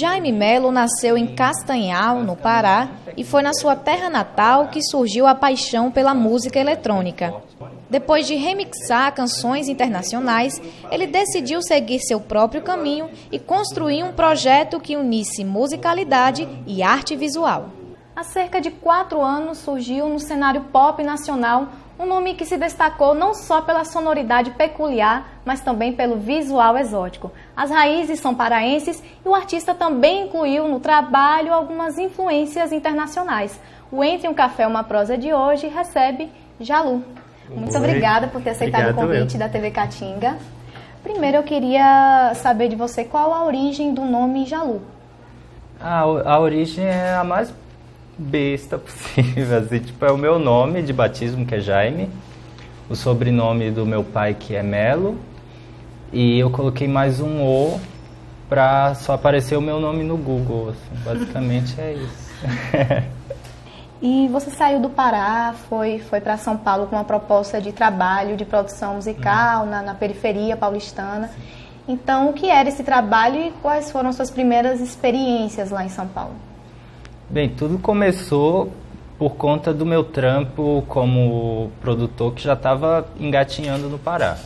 Jaime Melo nasceu em Castanhal, no Pará, e foi na sua terra natal que surgiu a paixão pela música eletrônica. Depois de remixar canções internacionais, ele decidiu seguir seu próprio caminho e construir um projeto que unisse musicalidade e arte visual. Há cerca de 4 anos surgiu no cenário pop nacional um nome que se destacou não só pela sonoridade peculiar, mas também pelo visual exótico. As raízes são paraenses e o artista também incluiu no trabalho algumas influências internacionais. O Entre um Café e uma Prosa de hoje recebe Jalu. Muito obrigada por ter aceitado o convite da TV Caatinga. Primeiro eu queria saber de você qual a origem do nome Jalu. A origem é a mais besta possível, assim, tipo, é o meu nome de batismo, que é Jaime, o sobrenome do meu pai, que é Melo, e eu coloquei mais um O pra só aparecer o meu nome no Google, assim, basicamente é isso. E você saiu do Pará, foi para São Paulo com uma proposta de trabalho, de produção musical na periferia paulistana. Então, o que era esse trabalho e quais foram suas primeiras experiências lá em São Paulo? Bem, tudo começou por conta do meu trampo como produtor que já estava engatinhando no Pará.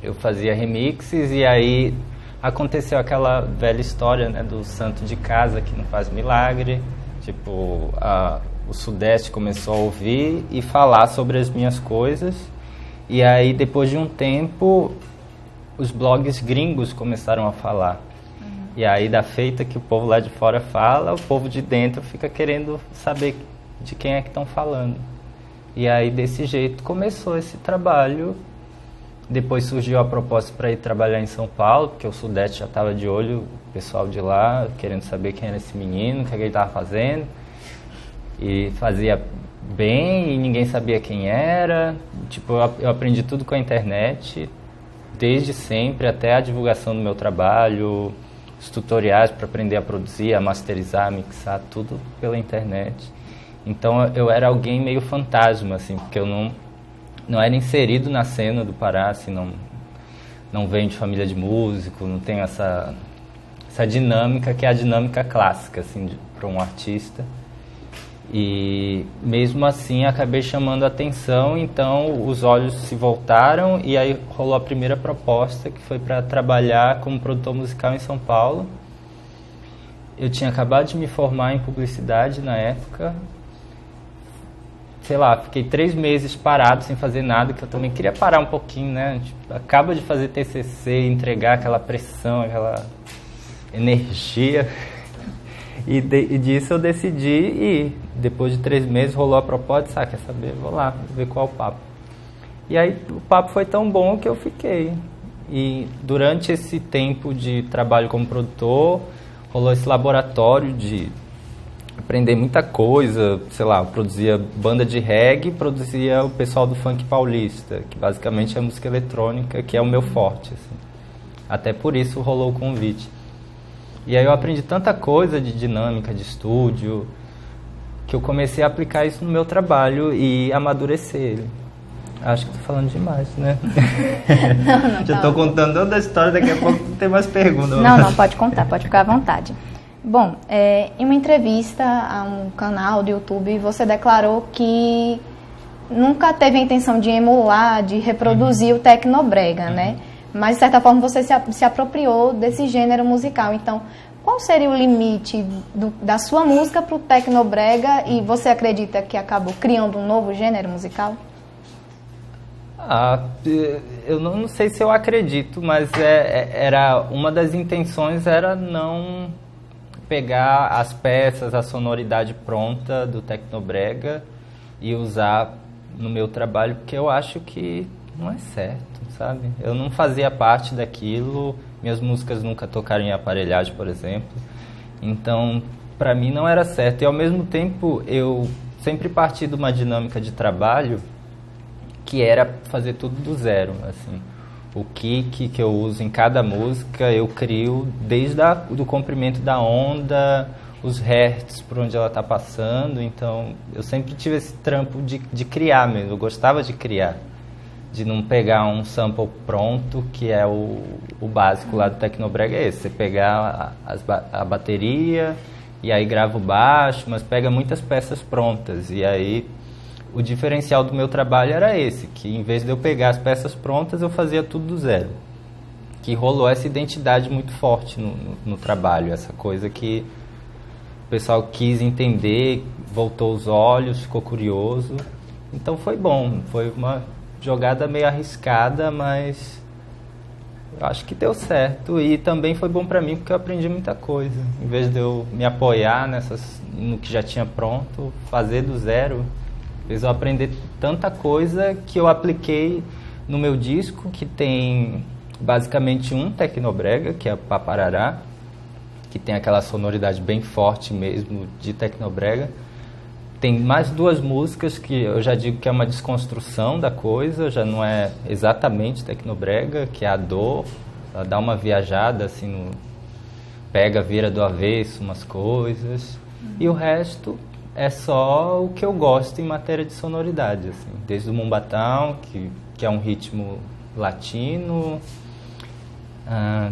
Eu fazia remixes e aí aconteceu aquela velha história, né, do santo de casa que não faz milagre. Tipo, o Sudeste começou a ouvir e falar sobre as minhas coisas. E aí, depois de um tempo, os blogs gringos começaram a falar. E aí, da feita que o povo lá de fora fala, o povo de dentro fica querendo saber de quem é que estão falando. E aí, desse jeito, começou esse trabalho. Depois surgiu a proposta para ir trabalhar em São Paulo, porque o Sudeste já estava de olho, o pessoal de lá, querendo saber quem era esse menino, o que ele estava fazendo. E fazia bem e ninguém sabia quem era. Tipo, eu aprendi tudo com a internet, desde sempre, até a divulgação do meu trabalho, os tutoriais para aprender a produzir, a masterizar, a mixar, tudo pela internet. Então eu era alguém meio fantasma, assim, porque eu não era inserido na cena do Pará, assim, não venho de família de músico, não tenho essa dinâmica que é a dinâmica clássica, assim, para um artista. E mesmo assim acabei chamando a atenção, então os olhos se voltaram e aí rolou a primeira proposta, que foi para trabalhar como produtor musical em São Paulo. Eu tinha acabado de me formar em publicidade na época. Sei lá, fiquei 3 meses parado sem fazer nada, que eu também queria parar um pouquinho, né? Tipo, acaba de fazer TCC, entregar aquela pressão, aquela energia. E disso eu decidi ir. Depois de 3 meses rolou a proposta, quer saber? Vou lá ver qual é o papo. E aí o papo foi tão bom que eu fiquei. E durante esse tempo de trabalho como produtor, rolou esse laboratório de aprender muita coisa. Sei lá, eu produzia banda de reggae, produzia o pessoal do funk paulista, que basicamente é música eletrônica, que é o meu forte, assim. Até por isso rolou o convite. E aí eu aprendi tanta coisa de dinâmica, de estúdio, que eu comecei a aplicar isso no meu trabalho e amadurecer ele. Acho que estou falando demais, né? Não, já estou contando toda a história, daqui a pouco não tem mais perguntas. Não, pode contar, pode ficar à vontade. Bom, em uma entrevista a um canal do YouTube, você declarou que nunca teve a intenção de emular, de reproduzir o tecnobrega, né? Mas, de certa forma, você se apropriou desse gênero musical. Então, qual seria o limite da sua música para o tecnobrega e você acredita que acabou criando um novo gênero musical? Eu não sei se eu acredito, mas era uma das intenções era não pegar as peças, a sonoridade pronta do tecnobrega e usar no meu trabalho, porque eu acho que não é certo, sabe? Eu não fazia parte daquilo, minhas músicas nunca tocaram em aparelhagem, por exemplo. Então, para mim não era certo. E ao mesmo tempo, eu sempre parti de uma dinâmica de trabalho que era fazer tudo do zero, assim. O kick que eu uso em cada música, eu crio desde do comprimento da onda, os hertz por onde ela está passando. Então, eu sempre tive esse trampo de criar mesmo, eu gostava de criar. de não pegar um sample pronto, que é o básico lá do Tecnobrega, é esse. Você pegar a bateria e aí grava o baixo, mas pega muitas peças prontas. E aí o diferencial do meu trabalho era esse, que em vez de eu pegar as peças prontas, eu fazia tudo do zero. Que rolou essa identidade muito forte no trabalho, essa coisa que o pessoal quis entender, voltou os olhos, ficou curioso. Então foi bom, foi uma jogada meio arriscada, mas eu acho que deu certo. E também foi bom para mim porque eu aprendi muita coisa. Em vez de eu me apoiar no que já tinha pronto, fazer do zero, fez eu aprender tanta coisa que eu apliquei no meu disco, que tem basicamente um Tecnobrega, que é Paparará, que tem aquela sonoridade bem forte mesmo de Tecnobrega. Tem mais 2 músicas que eu já digo que é uma desconstrução da coisa, já não é exatamente Tecnobrega, que é a Dor, ela dá uma viajada assim, pega, vira do avesso umas coisas, e o resto é só o que eu gosto em matéria de sonoridade, assim, desde o Mumbatão, que é um ritmo latino,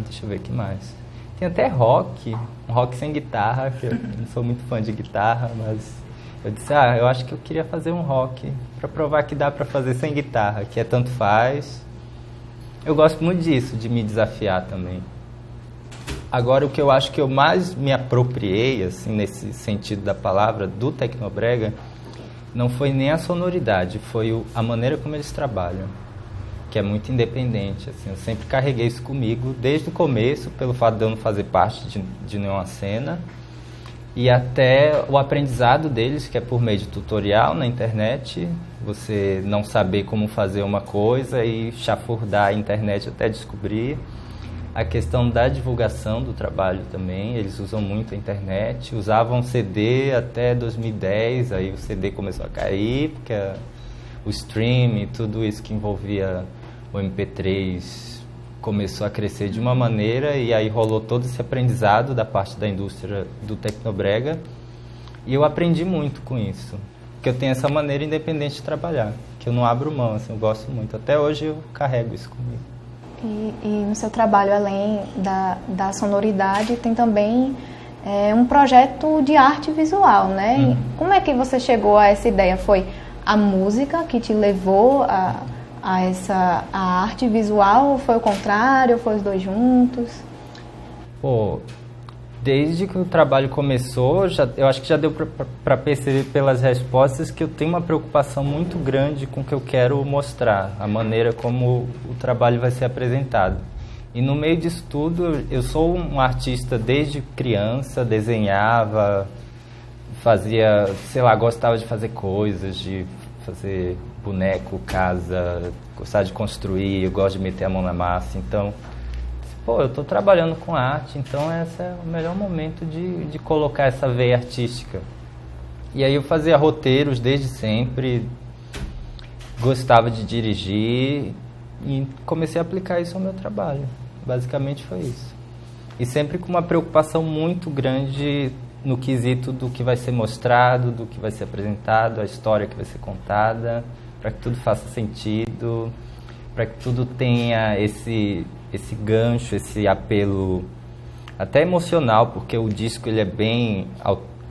deixa eu ver o que mais. Tem até rock, um rock sem guitarra, que eu não sou muito fã de guitarra, mas eu disse, eu acho que eu queria fazer um rock para provar que dá para fazer sem guitarra, que é tanto faz. Eu gosto muito disso, de me desafiar também. Agora, o que eu acho que eu mais me apropriei, assim, nesse sentido da palavra, do Tecnobrega, não foi nem a sonoridade, foi a maneira como eles trabalham, que é muito independente, assim. Eu sempre carreguei isso comigo, desde o começo, pelo fato de eu não fazer parte de nenhuma cena, e até o aprendizado deles, que é por meio de tutorial na internet, você não saber como fazer uma coisa e chafurdar a internet até descobrir. A questão da divulgação do trabalho também, eles usam muito a internet, usavam CD até 2010, aí o CD começou a cair, porque o stream e tudo isso que envolvia o MP3 começou a crescer de uma maneira, e aí rolou todo esse aprendizado da parte da indústria do Tecnobrega, e eu aprendi muito com isso, porque eu tenho essa maneira independente de trabalhar, que eu não abro mão, assim, eu gosto muito, até hoje eu carrego isso comigo. E no seu trabalho, além da sonoridade, tem também um projeto de arte visual, né? Como é que você chegou a essa ideia? Foi a música que te levou a arte visual, ou foi o contrário, ou foi os dois juntos? Desde que o trabalho começou, eu acho que já deu para perceber pelas respostas que eu tenho uma preocupação muito grande com o que eu quero mostrar, a maneira como o trabalho vai ser apresentado. E no meio disso tudo, eu sou um artista desde criança, desenhava, fazia, gostava de fazer coisas, de fazer boneco, casa, gostava de construir, eu gosto de meter a mão na massa, então... eu estou trabalhando com arte, então esse é o melhor momento de colocar essa veia artística. E aí eu fazia roteiros desde sempre, gostava de dirigir e comecei a aplicar isso ao meu trabalho. Basicamente foi isso. E sempre com uma preocupação muito grande no quesito do que vai ser mostrado, do que vai ser apresentado, a história que vai ser contada, para que tudo faça sentido, para que tudo tenha esse gancho, esse apelo até emocional, porque o disco ele é bem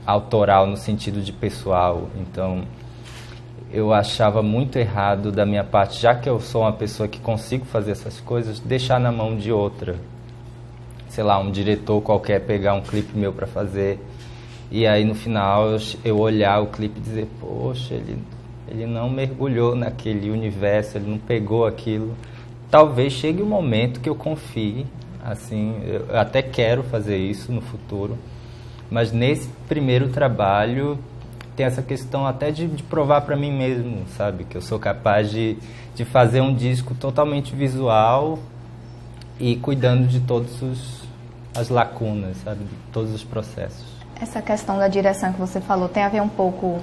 autoral no sentido de pessoal, então eu achava muito errado da minha parte, já que eu sou uma pessoa que consigo fazer essas coisas, deixar na mão de outra, um diretor qualquer pegar um clipe meu para fazer, e aí no final eu olhar o clipe e dizer, poxa, ele não mergulhou naquele universo, ele não pegou aquilo. Talvez chegue um momento que eu confie, assim, eu até quero fazer isso no futuro, mas nesse primeiro trabalho tem essa questão até de provar para mim mesmo, sabe, que eu sou capaz de fazer um disco totalmente visual e cuidando de todas as lacunas, sabe, de todos os processos. Essa questão da direção que você falou tem a ver um pouco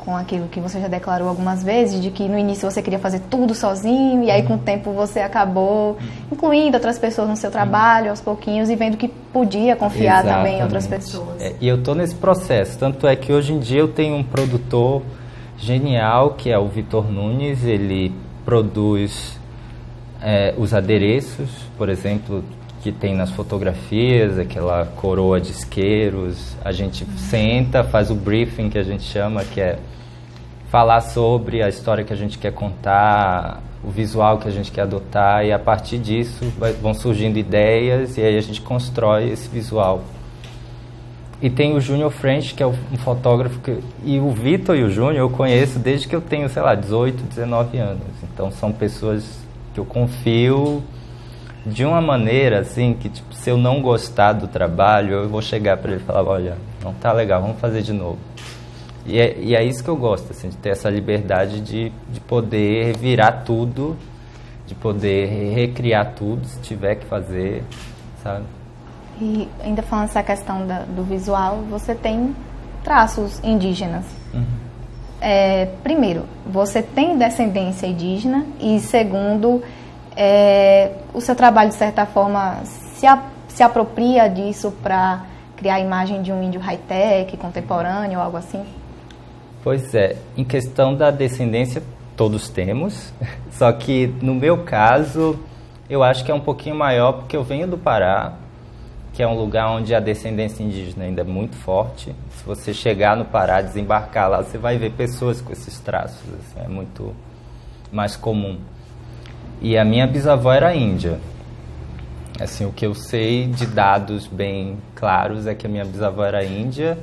com aquilo que você já declarou algumas vezes, de que no início você queria fazer tudo sozinho, e aí com o tempo você acabou incluindo outras pessoas no seu trabalho, aos pouquinhos, e vendo que podia confiar também em outras pessoas. E eu estou nesse processo, tanto é que hoje em dia eu tenho um produtor genial, que é o Vitor Nunes, ele produz os adereços, por exemplo, que tem nas fotografias, aquela coroa de isqueiros. A gente senta, faz o briefing, que a gente chama, que é falar sobre a história que a gente quer contar, o visual que a gente quer adotar, e a partir disso vão surgindo ideias e aí a gente constrói esse visual. E tem o Júnior French, que é um fotógrafo e o Vitor e o Júnior eu conheço desde que eu tenho, 18, 19 anos. Então são pessoas que eu confio de uma maneira assim que, tipo, se eu não gostar do trabalho, eu vou chegar para ele e falar: olha, não tá legal, vamos fazer de novo. E é isso que eu gosto, assim, de ter essa liberdade de poder virar tudo, de poder recriar tudo, se tiver que fazer, sabe? E ainda falando essa questão do visual, você tem traços indígenas. Primeiro, você tem descendência indígena e, segundo, o seu trabalho, de certa forma, se apropria disso para criar a imagem de um índio high-tech, contemporâneo ou algo assim? Pois é, em questão da descendência, todos temos, só que no meu caso, eu acho que é um pouquinho maior porque eu venho do Pará, que é um lugar onde a descendência indígena ainda é muito forte. Se você chegar no Pará, desembarcar lá, você vai ver pessoas com esses traços, assim, é muito mais comum. E a minha bisavó era índia. Assim, o que eu sei de dados bem claros é que a minha bisavó era índia.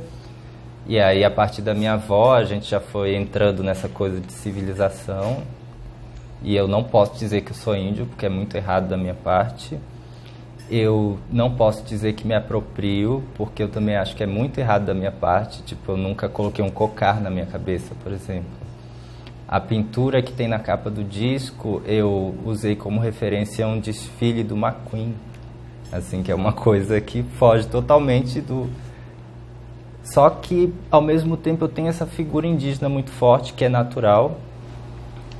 E aí, a partir da minha avó, a gente já foi entrando nessa coisa de civilização. E eu não posso dizer que eu sou índio, porque é muito errado da minha parte. Eu não posso dizer que me aproprio, porque eu também acho que é muito errado da minha parte. Tipo, eu nunca coloquei um cocar na minha cabeça, por exemplo. A pintura que tem na capa do disco, eu usei como referência um desfile do McQueen. Assim, que é uma coisa que foge totalmente do... Só que, ao mesmo tempo, eu tenho essa figura indígena muito forte, que é natural.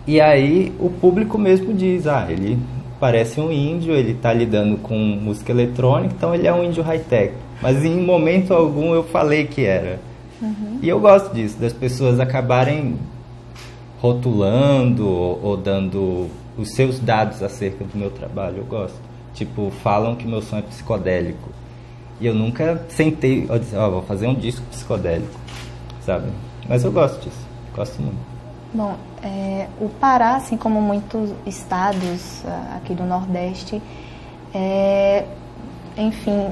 E aí, o público mesmo diz: ele parece um índio, ele está lidando com música eletrônica, então ele é um índio high-tech. Mas, em momento algum, eu falei que era. E eu gosto disso, das pessoas acabarem rotulando ou dando os seus dados acerca do meu trabalho. Eu gosto. Tipo, falam que meu som é psicodélico. E eu nunca sentei, eu disse: vou fazer um disco psicodélico, sabe? Mas eu gosto disso, gosto muito. Bom, o Pará, assim como muitos estados aqui do Nordeste, enfim,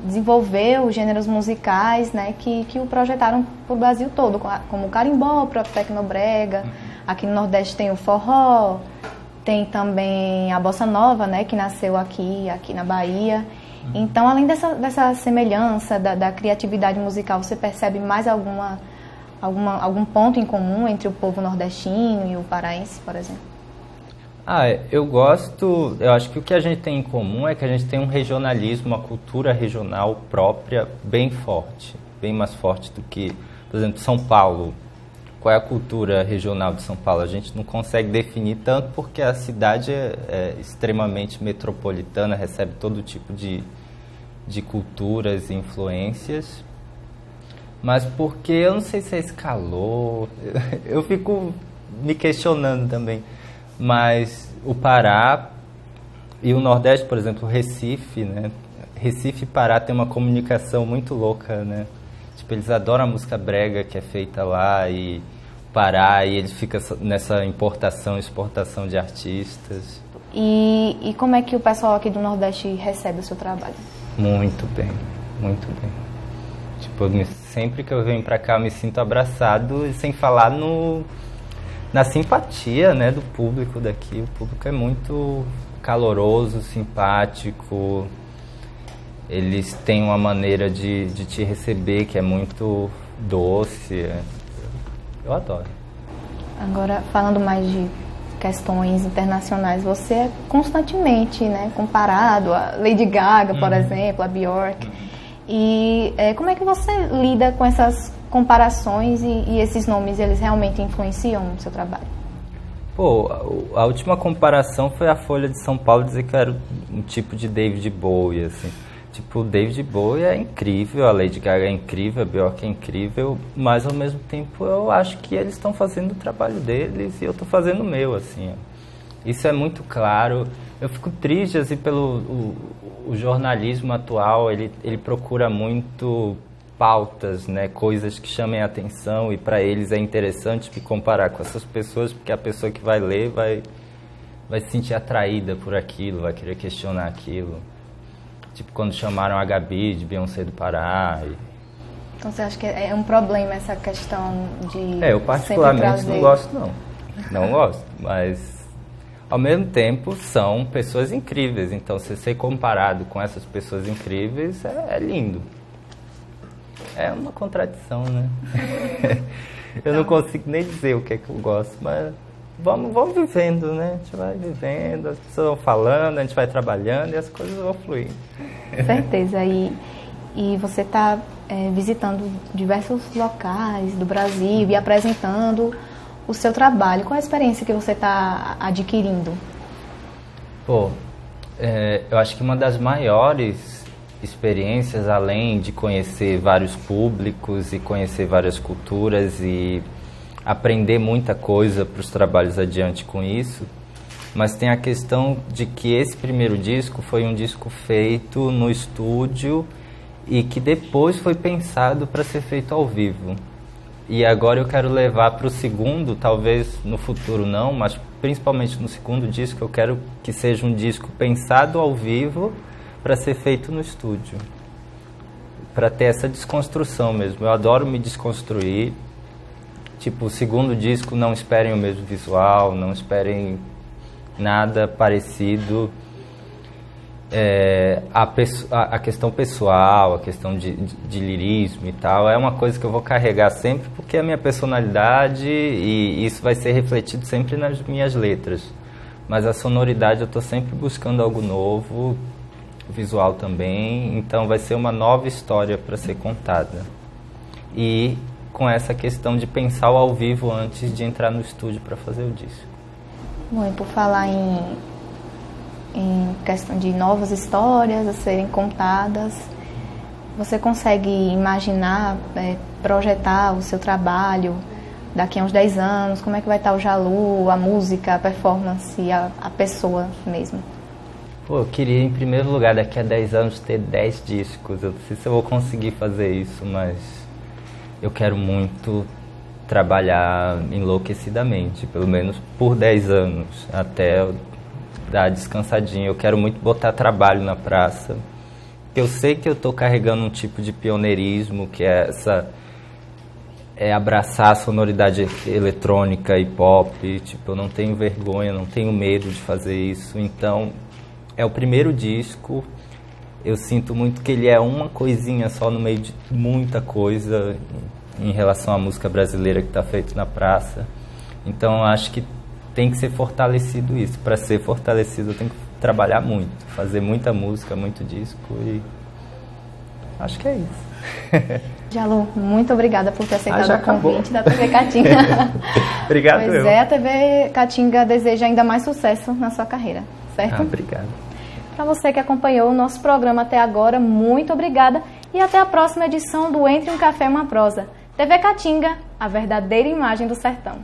desenvolveu gêneros musicais, né, que o projetaram para o Brasil todo, como o carimbó, o próprio tecnobrega. Aqui no Nordeste tem o forró, tem também a bossa nova, né, que nasceu aqui na Bahia. Então, além dessa semelhança da criatividade musical, você percebe mais algum ponto em comum entre o povo nordestino e o paraense, por exemplo? Eu acho que o que a gente tem em comum é que a gente tem um regionalismo, uma cultura regional própria bem forte, bem mais forte do que, por exemplo, São Paulo. Qual é a cultura regional de São Paulo? A gente não consegue definir tanto porque a cidade é extremamente metropolitana, recebe todo tipo de culturas e influências, mas porque eu não sei se é esse calor, eu fico me questionando também, mas o Pará e o Nordeste, por exemplo, o Recife, né? Recife e Pará tem uma comunicação muito louca, né? Tipo, eles adoram a música brega que é feita lá, e Pará, e eles ficam nessa importação e exportação de artistas. E como é que o pessoal aqui do Nordeste recebe o seu trabalho? Muito bem, muito bem. Tipo, sempre que eu venho pra cá eu me sinto abraçado, e sem falar na simpatia, né, do público daqui. O público é muito caloroso, simpático. Eles têm uma maneira de te receber que é muito doce. Eu adoro. Agora, falando mais de questões internacionais, você é constantemente, né, comparado a Lady Gaga, por exemplo, a Björk. E como é que você lida com essas comparações e esses nomes, eles realmente influenciam no seu trabalho? Pô, a última comparação foi a Folha de São Paulo dizer que eu era um tipo de David Bowie, assim. Tipo, o David Bowie é incrível, a Lady Gaga é incrível, a Björk é incrível, mas ao mesmo tempo eu acho que eles estão fazendo o trabalho deles e eu estou fazendo o meu, assim. Isso é muito claro. Eu fico triste assim, pelo o jornalismo atual, ele procura muito pautas, né, coisas que chamem a atenção, e para eles é interessante me comparar com essas pessoas, porque a pessoa que vai ler vai se sentir atraída por aquilo, vai querer questionar aquilo. Tipo quando chamaram a Gabi de Beyoncé do Pará. Então você acha que é um problema essa questão de eu particularmente não gosto, não. Não gosto, mas ao mesmo tempo são pessoas incríveis, então se ser comparado com essas pessoas incríveis é lindo. É uma contradição, né? Eu não consigo nem dizer o que é que eu gosto, mas vamos vivendo, né? A gente vai vivendo, as pessoas vão falando, a gente vai trabalhando e as coisas vão fluindo. Certeza. E você está visitando diversos locais do Brasil e apresentando o seu trabalho. Qual a experiência que você está adquirindo? Eu acho que uma das maiores experiências, além de conhecer vários públicos e conhecer várias culturas e aprender muita coisa para os trabalhos adiante com isso, mas tem a questão de que esse primeiro disco foi um disco feito no estúdio e que depois foi pensado para ser feito ao vivo. E agora eu quero levar para o segundo, talvez no futuro não, mas principalmente no segundo disco eu quero que seja um disco pensado ao vivo para ser feito no estúdio, para ter essa desconstrução mesmo. Eu adoro me desconstruir. Tipo, o segundo disco, não esperem o mesmo visual, não esperem nada parecido. A questão pessoal, a questão de lirismo e tal, é uma coisa que eu vou carregar sempre, porque é a minha personalidade e isso vai ser refletido sempre nas minhas letras. Mas a sonoridade eu estou sempre buscando algo novo, visual também, então vai ser uma nova história para ser contada. E com essa questão de pensar o ao vivo antes de entrar no estúdio para fazer o disco. Bom, e por falar em questão de novas histórias a serem contadas, você consegue imaginar, projetar o seu trabalho daqui a uns 10 anos? Como é que vai estar o Jalu, a música, a performance, a pessoa mesmo? Eu queria, em primeiro lugar, daqui a 10 anos ter 10 discos. Eu não sei se eu vou conseguir fazer isso, mas eu quero muito trabalhar enlouquecidamente, pelo menos por 10 anos, até eu dar descansadinha. Eu quero muito botar trabalho na praça. Eu sei que eu estou carregando um tipo de pioneirismo, que é abraçar a sonoridade eletrônica e pop. Tipo, eu não tenho vergonha, não tenho medo de fazer isso. Então, é o primeiro disco. Eu sinto muito que ele é uma coisinha só no meio de muita coisa em relação à música brasileira que está feita na praça. Então, acho que tem que ser fortalecido isso. Para ser fortalecido, eu tenho que trabalhar muito, fazer muita música, muito disco, e acho que é isso. Jalu, muito obrigada por ter aceitado o convite da TV Caatinga. Obrigado. Pois a TV Caatinga deseja ainda mais sucesso na sua carreira, certo? Obrigado. Para você que acompanhou o nosso programa até agora, muito obrigada e até a próxima edição do Entre um Café e uma Prosa. TV Caatinga, a verdadeira imagem do sertão.